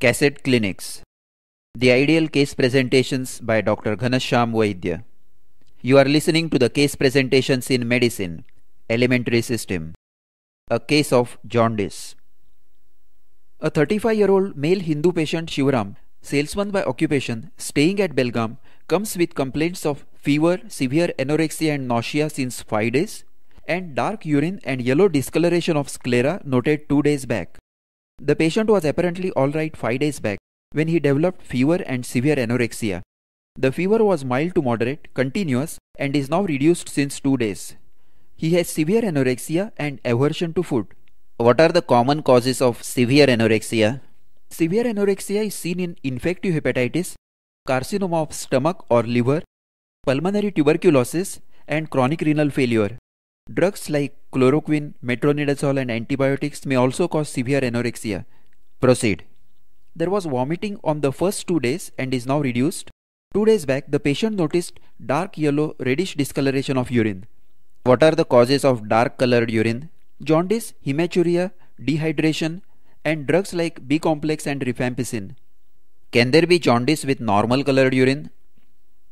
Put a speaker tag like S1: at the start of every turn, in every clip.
S1: Cassette Clinics. The Ideal Case Presentations by Dr. Ghanashyam Vaidya. You are listening to the Case Presentations in Medicine, Elementary System. A case of jaundice. A 35-year-old male Hindu patient Shivaram, salesman by occupation, staying at Belgaum, comes with complaints of fever, severe anorexia and nausea since 5 days, and dark urine and yellow discoloration of sclera noted 2 days back. The patient was apparently alright 5 days back when he developed fever and severe anorexia. The fever was mild to moderate, continuous, and is now reduced since 2 days. He has severe anorexia and aversion to food. What are the common causes of severe anorexia? Severe anorexia is seen in infective hepatitis, carcinoma of stomach or liver, pulmonary tuberculosis, and chronic renal failure. Drugs like chloroquine, metronidazole, and antibiotics may also cause severe anorexia. Proceed. There was vomiting on the first 2 days and is now reduced. 2 days back, the patient noticed dark yellow reddish discoloration of urine. What are the causes of dark colored urine? Jaundice, hematuria, dehydration, and drugs like B-complex and rifampicin. Can there be jaundice with normal colored urine?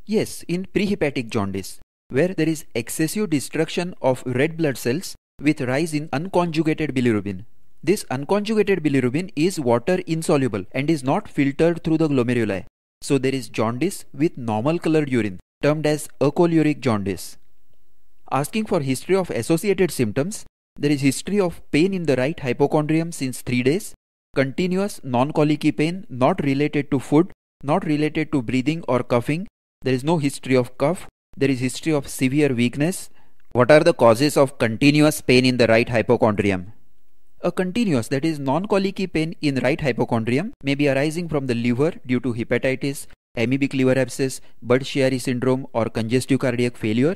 S1: Yes, in prehepatic jaundice, where there is excessive destruction of red blood cells with rise in unconjugated bilirubin. This unconjugated bilirubin is water insoluble and is not filtered through the glomeruli. So there is jaundice with normal colored urine, termed as acholuric jaundice. Asking for history of associated symptoms, there is history of pain in the right hypochondrium since 3 days, continuous non-colicky pain not related to food, not related to breathing or coughing. There is no history of cough. There is history of severe weakness. What are the causes of continuous pain in the right hypochondrium? A continuous, that is non-colicky pain in right hypochondrium may be arising from the liver due to hepatitis, amoebic liver abscess, Budd-Chiari syndrome or congestive cardiac failure,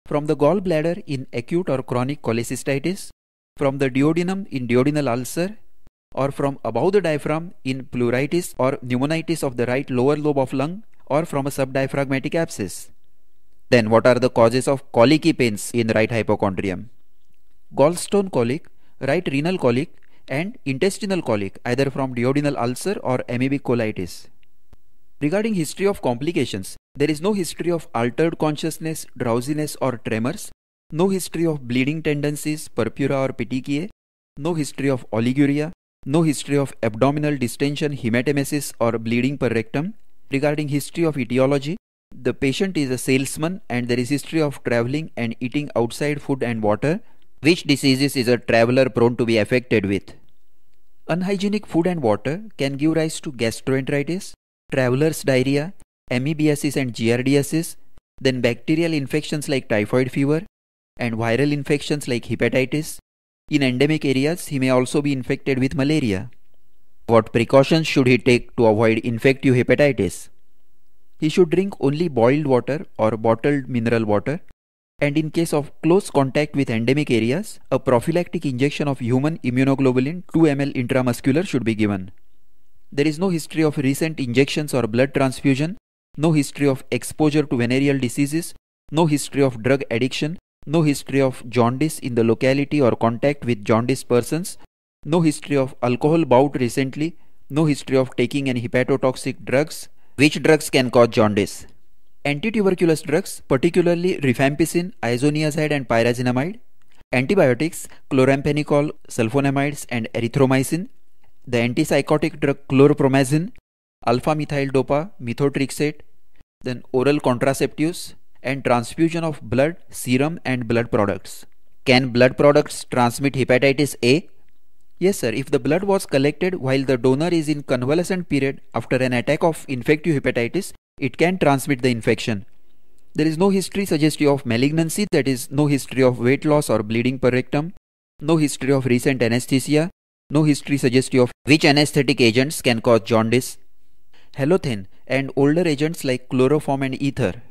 S1: from the gallbladder in acute or chronic cholecystitis, from the duodenum in duodenal ulcer, or from above the diaphragm in pleuritis or pneumonitis of the right lower lobe of lung, or from a subdiaphragmatic abscess. Then what are the causes of colicky pains in right hypochondrium? Gallstone colic, right renal colic, and intestinal colic either from duodenal ulcer or amoebic colitis. Regarding history of complications, there is no history of altered consciousness, drowsiness or tremors, no history of bleeding tendencies, purpura or petechiae, no history of oliguria, no history of abdominal distension, hematemesis or bleeding per rectum. Regarding history of etiology, the patient is a salesman and there is history of traveling and eating outside food and water. Which diseases is a traveler prone to be affected with? Unhygienic food and water can give rise to gastroenteritis, traveler's diarrhea, amoebiasis and giardiasis, then bacterial infections like typhoid fever, and viral infections like hepatitis. In endemic areas, he may also be infected with malaria. What precautions should he take to avoid infective hepatitis? He should drink only boiled water or bottled mineral water, and in case of close contact with endemic areas, a prophylactic injection of human immunoglobulin 2 ml intramuscular should be given. There is no history of recent injections or blood transfusion, no history of exposure to venereal diseases, no history of drug addiction, no history of jaundice in the locality or contact with jaundiced persons, no history of alcohol bout recently, no history of taking any hepatotoxic drugs. Which drugs can cause jaundice? Antituberculous drugs, particularly rifampicin, isoniazid and pyrazinamide, antibiotics, chloramphenicol, sulfonamides and erythromycin, the antipsychotic drug chlorpromazine, alpha-methyl dopa, methotrexate, then oral contraceptives, and transfusion of blood, serum and blood products. Can blood products transmit hepatitis A? Yes sir, if the blood was collected while the donor is in convalescent period after an attack of infective hepatitis, it can transmit the infection. There is no history suggestive of malignancy, that is no history of weight loss or bleeding per rectum, no history of recent anesthesia, no history suggestive of which anesthetic agents can cause jaundice. Halothane and older agents like chloroform and ether.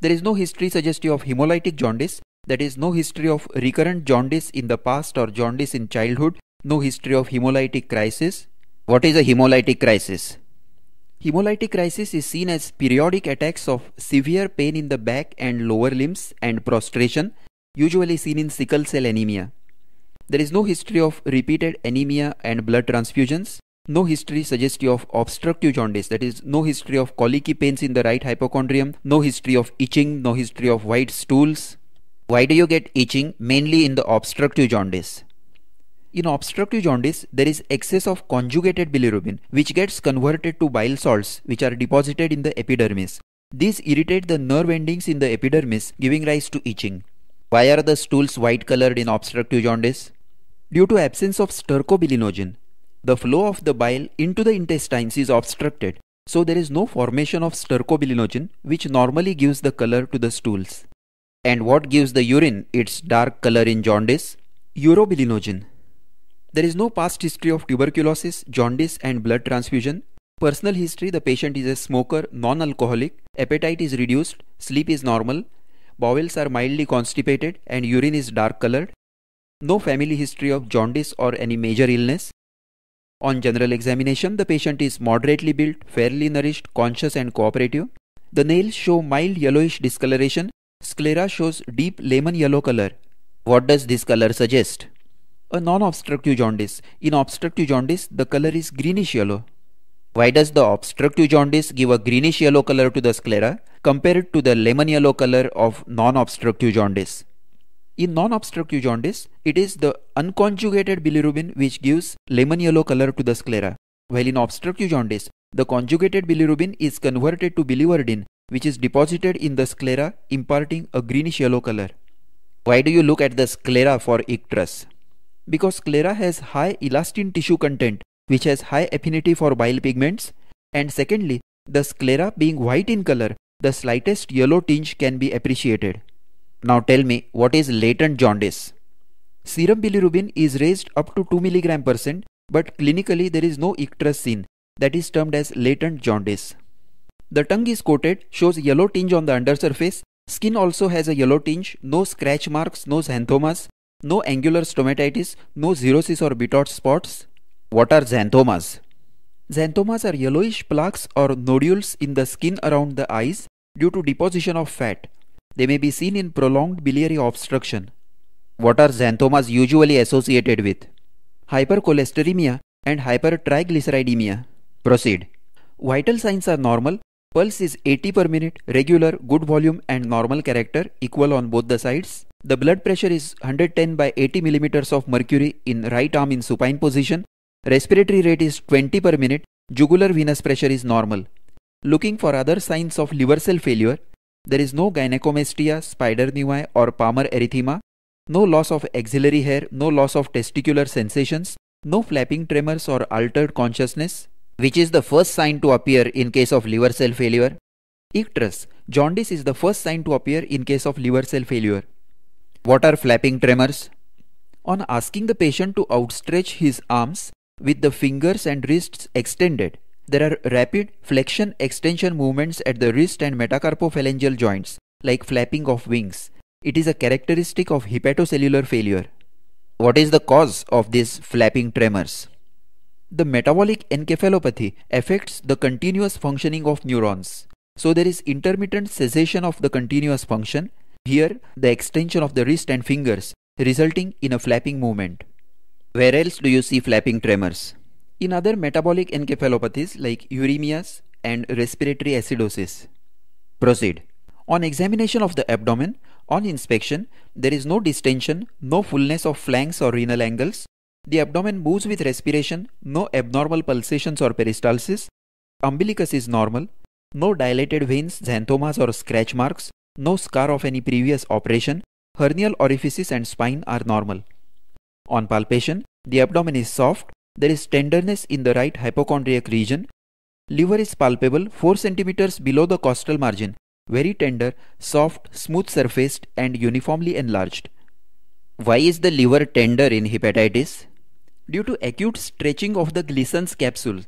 S1: There is no history suggestive of hemolytic jaundice, that is no history of recurrent jaundice in the past or jaundice in childhood, no history of hemolytic crisis. What is a hemolytic crisis? Hemolytic crisis is seen as periodic attacks of severe pain in the back and lower limbs and prostration, usually seen in sickle cell anemia. There is no history of repeated anemia and blood transfusions. No history suggestive of obstructive jaundice, that is, no history of colicky pains in the right hypochondrium, no history of itching, no history of white stools. Why do you get itching? Mainly in the obstructive jaundice. In obstructive jaundice, there is excess of conjugated bilirubin, which gets converted to bile salts, which are deposited in the epidermis. These irritate the nerve endings in the epidermis, giving rise to itching. Why are the stools white colored in obstructive jaundice? Due to absence of stercobilinogen. The flow of the bile into the intestines is obstructed, so there is no formation of stercobilinogen, which normally gives the color to the stools. And what gives the urine its dark color in jaundice? Urobilinogen. There is no past history of tuberculosis, jaundice and blood transfusion. Personal history: the patient is a smoker, non-alcoholic, appetite is reduced, sleep is normal, bowels are mildly constipated and urine is dark colored. No family history of jaundice or any major illness. On general examination, the patient is moderately built, fairly nourished, conscious and cooperative. The nails show mild yellowish discoloration. Sclera shows deep lemon yellow color. What does this color suggest? A non-obstructive jaundice. In obstructive jaundice, the color is greenish yellow. Why does the obstructive jaundice give a greenish yellow color to the sclera compared to the lemon yellow color of non-obstructive jaundice? In non-obstructive jaundice, it is the unconjugated bilirubin which gives lemon yellow color to the sclera, while in obstructive jaundice, the conjugated bilirubin is converted to biliverdin, which is deposited in the sclera, imparting a greenish yellow color. Why do you look at the sclera for icterus? Because sclera has high elastin tissue content, which has high affinity for bile pigments, and secondly, the sclera being white in color, the slightest yellow tinge can be appreciated. Now tell me, what is latent jaundice? Serum bilirubin is raised up to 2 mg%, but clinically there is no icterus seen. That is termed as latent jaundice. The tongue is coated, shows yellow tinge on the undersurface. Skin also has a yellow tinge, no scratch marks, no xanthomas, no angular stomatitis, no xerosis or Bitot spots. What are xanthomas? Xanthomas are yellowish plaques or nodules in the skin around the eyes due to deposition of fat. They may be seen in prolonged biliary obstruction. What are xanthomas usually associated with? Hypercholesteremia and hypertriglyceridemia. Proceed. Vital signs are normal. Pulse is 80 per minute, regular, good volume and normal character, equal on both the sides. The blood pressure is 110 by 80 millimeters of mercury in right arm in supine position. Respiratory rate is 20 per minute. Jugular venous pressure is normal. Looking for other signs of liver cell failure. There is no gynecomastia, spider nevi or Palmer erythema, no loss of axillary hair, no loss of testicular sensations, no flapping tremors or altered consciousness. Which is the first sign to appear in case of liver cell failure? Icterus. Jaundice is the first sign to appear in case of liver cell failure. What are flapping tremors? On asking the patient to outstretch his arms with the fingers and wrists extended, there are rapid flexion-extension movements at the wrist and metacarpophalangeal joints, like flapping of wings. It is a characteristic of hepatocellular failure. What is the cause of these flapping tremors? The metabolic encephalopathy affects the continuous functioning of neurons. So there is intermittent cessation of the continuous function, here the extension of the wrist and fingers, resulting in a flapping movement. Where else do you see flapping tremors? In other metabolic encephalopathies like uremias and respiratory acidosis. Proceed. On examination of the abdomen, on inspection, there is no distension, no fullness of flanks or renal angles. The abdomen moves with respiration, no abnormal pulsations or peristalsis. Umbilicus is normal, no dilated veins, xanthomas or scratch marks, no scar of any previous operation. Hernial orifices and spine are normal. On palpation, the abdomen is soft. There is tenderness in the right hypochondriac region. Liver is palpable 4 cm below the costal margin, very tender, soft, smooth surfaced and uniformly enlarged. Why is the liver tender in hepatitis? Due to acute stretching of the Glissen's capsule.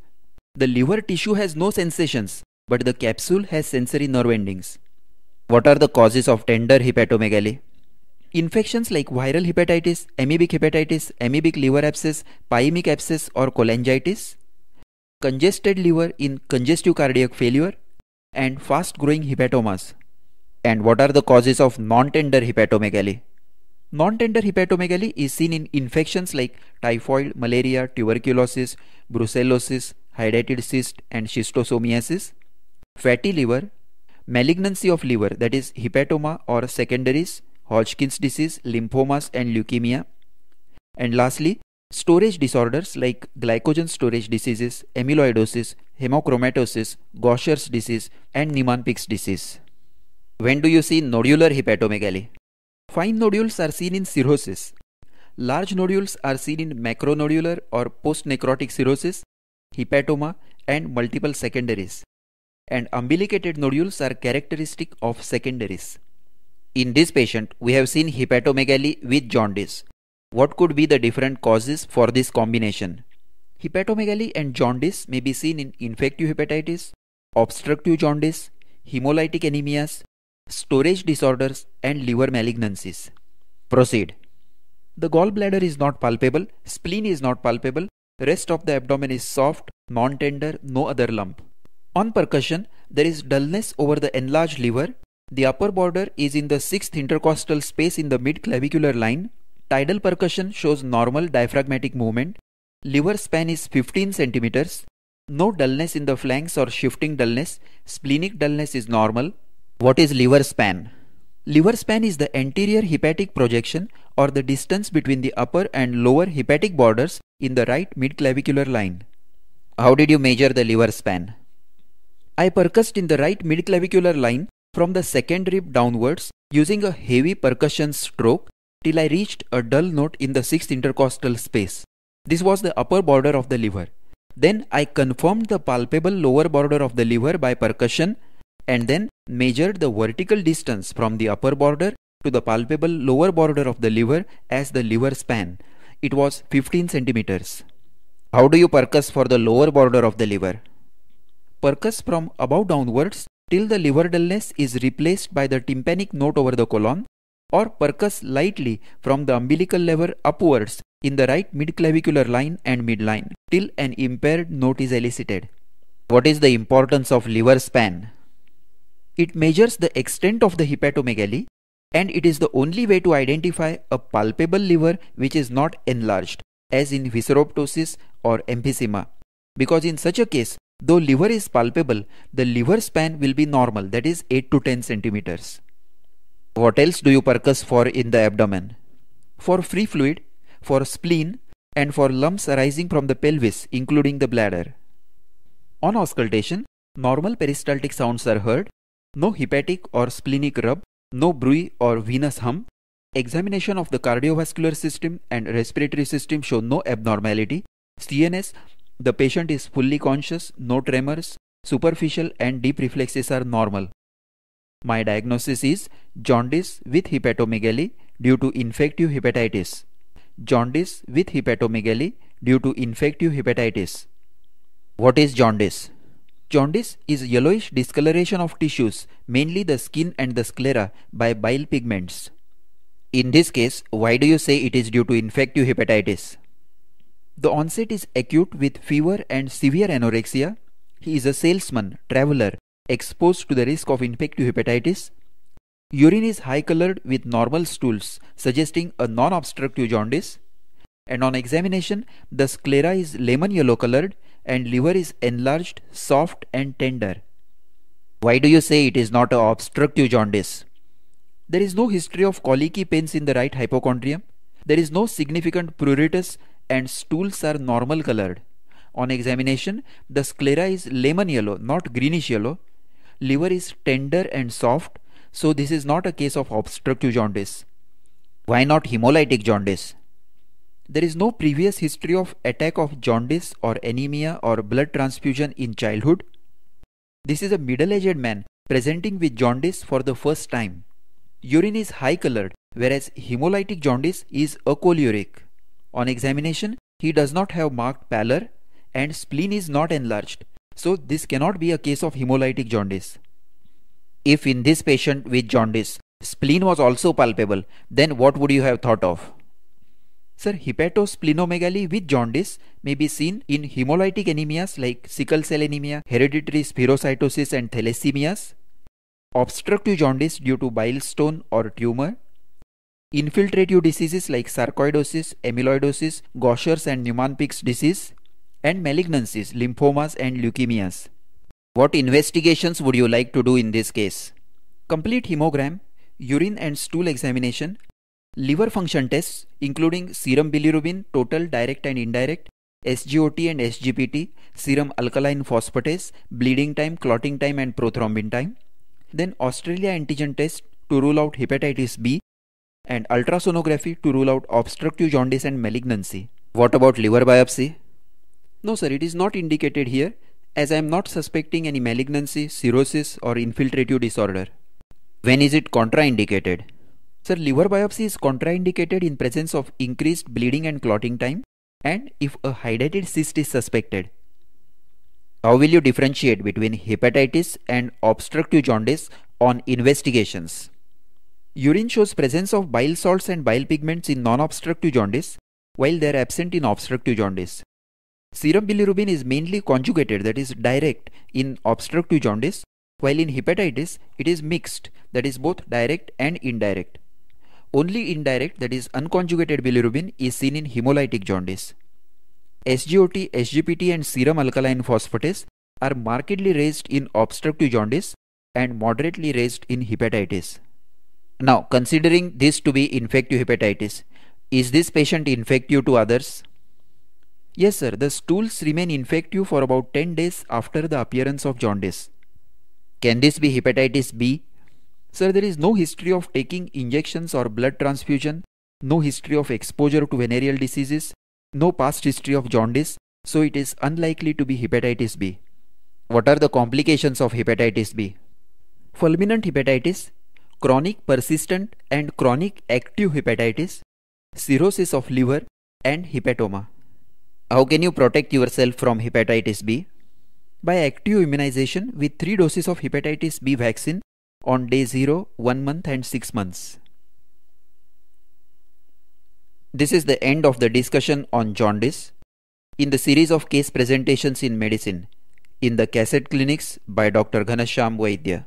S1: The liver tissue has no sensations, but the capsule has sensory nerve endings. What are the causes of tender hepatomegaly? Infections like viral hepatitis, amoebic liver abscess, pyemic abscess or cholangitis, congested liver in congestive cardiac failure, and fast growing hepatomas. And what are the causes of non-tender hepatomegaly? Non-tender hepatomegaly is seen in infections like typhoid, malaria, tuberculosis, brucellosis, hydatid cyst, and schistosomiasis. Fatty liver, malignancy of liver, that is hepatoma or secondaries, Hodgkin's disease, lymphomas, and leukemia. And lastly, storage disorders like glycogen storage diseases, amyloidosis, hemochromatosis, Gaucher's disease, and Niemann-Pick's disease. When do you see nodular hepatomegaly? Fine nodules are seen in cirrhosis. Large nodules are seen in macronodular or post-necrotic cirrhosis, hepatoma, and multiple secondaries. And umbilicated nodules are characteristic of secondaries. In this patient, we have seen hepatomegaly with jaundice. What could be the different causes for this combination? Hepatomegaly and jaundice may be seen in infective hepatitis, obstructive jaundice, hemolytic anemias, storage disorders, and liver malignancies. Proceed. The gallbladder is not palpable, spleen is not palpable, rest of the abdomen is soft, non-tender, no other lump. On percussion, there is dullness over the enlarged liver. The upper border is in the 6th intercostal space in the mid-clavicular line. Tidal percussion shows normal diaphragmatic movement. Liver span is 15 centimeters. No dullness in the flanks or shifting dullness. Splenic dullness is normal. What is liver span? Liver span is the anterior hepatic projection or the distance between the upper and lower hepatic borders in the right midclavicular line. How did you measure the liver span? I percussed in the right midclavicular line from the second rib downwards using a heavy percussion stroke till I reached a dull note in the 6th intercostal space. This was the upper border of the liver. Then I confirmed the palpable lower border of the liver by percussion and then measured the vertical distance from the upper border to the palpable lower border of the liver as the liver span. It was 15 centimeters. How do you percuss for the lower border of the liver? Percuss from above downwards till the liver dullness is replaced by the tympanic note over the colon, or percuss lightly from the umbilical lever upwards in the right midclavicular line and midline till an impaired note is elicited. What is the importance of liver span? It measures the extent of the hepatomegaly, and it is the only way to identify a palpable liver which is not enlarged, as in visceroptosis or emphysema. Because in such a case, though liver is palpable, the liver span will be normal, that is 8 to 10 centimeters. What else do you percuss for in the abdomen? For free fluid, for spleen, and for lumps arising from the pelvis, including the bladder. On auscultation, normal peristaltic sounds are heard. No hepatic or splenic rub, no bruit or venous hum. Examination of the cardiovascular system and respiratory system show no abnormality. CNS, the patient is fully conscious, no tremors, superficial and deep reflexes are normal. My diagnosis is jaundice with hepatomegaly due to infective hepatitis. Jaundice with hepatomegaly due to infective hepatitis. What is jaundice? Jaundice is yellowish discoloration of tissues, mainly the skin and the sclera, by bile pigments. In this case, why do you say it is due to infective hepatitis? The onset is acute with fever and severe anorexia. He is a salesman, traveler, exposed to the risk of infective hepatitis. Urine is high colored with normal stools, suggesting a non-obstructive jaundice. And on examination, the sclera is lemon yellow colored and liver is enlarged, soft and tender. Why do you say it is not an obstructive jaundice? There is no history of colicky pains in the right hypochondrium. There is no significant pruritus and stools are normal colored. On examination, the sclera is lemon yellow, not greenish yellow. Liver is tender and soft, so this is not a case of obstructive jaundice. Why not hemolytic jaundice? There is no previous history of attack of jaundice or anemia or blood transfusion in childhood. This is a middle-aged man presenting with jaundice for the first time. Urine is high colored, whereas hemolytic jaundice is acholiuric. On examination, he does not have marked pallor and spleen is not enlarged, so this cannot be a case of hemolytic jaundice. If in this patient with jaundice, spleen was also palpable, then what would you have thought of? Sir, hepatosplenomegaly with jaundice may be seen in hemolytic anemias like sickle cell anemia, hereditary spherocytosis and thalassemias, obstructive jaundice due to bile stone or tumor, infiltrative diseases like sarcoidosis, amyloidosis, Gaucher's and Niemann-Pick's disease, and malignancies, lymphomas and leukemias. What investigations would you like to do in this case? Complete hemogram, urine and stool examination, liver function tests including serum bilirubin, total, direct and indirect, SGOT and SGPT, serum alkaline phosphatase, bleeding time, clotting time and prothrombin time. Then Australia antigen test to rule out hepatitis B and ultrasonography to rule out obstructive jaundice and malignancy. What about liver biopsy? No sir, it is not indicated here as I am not suspecting any malignancy, cirrhosis or infiltrative disorder. When is it contraindicated? Sir, liver biopsy is contraindicated in presence of increased bleeding and clotting time and if a hydatid cyst is suspected. How will you differentiate between hepatitis and obstructive jaundice on investigations? Urine shows presence of bile salts and bile pigments in non-obstructive jaundice while they are absent in obstructive jaundice. Serum bilirubin is mainly conjugated, that is direct, in obstructive jaundice, while in hepatitis it is mixed, that is both direct and indirect. Only indirect, that is unconjugated bilirubin, is seen in hemolytic jaundice. SGOT, SGPT and serum alkaline phosphatase are markedly raised in obstructive jaundice and moderately raised in hepatitis. Now, considering this to be infective hepatitis, is this patient infective to others? Yes sir, the stools remain infective for about 10 days after the appearance of jaundice. Can this be hepatitis B? Sir, there is no history of taking injections or blood transfusion, no history of exposure to venereal diseases, no past history of jaundice, so it is unlikely to be hepatitis B. What are the complications of hepatitis B? Fulminant hepatitis, chronic persistent and chronic active hepatitis, cirrhosis of liver and hepatoma. How can you protect yourself from hepatitis B? By active immunization with 3 doses of hepatitis B vaccine on day 0, 1 month and 6 months. This is the end of the discussion on jaundice in the series of case presentations in medicine in the cassette clinics by Dr. Ghanashyam Vaidya.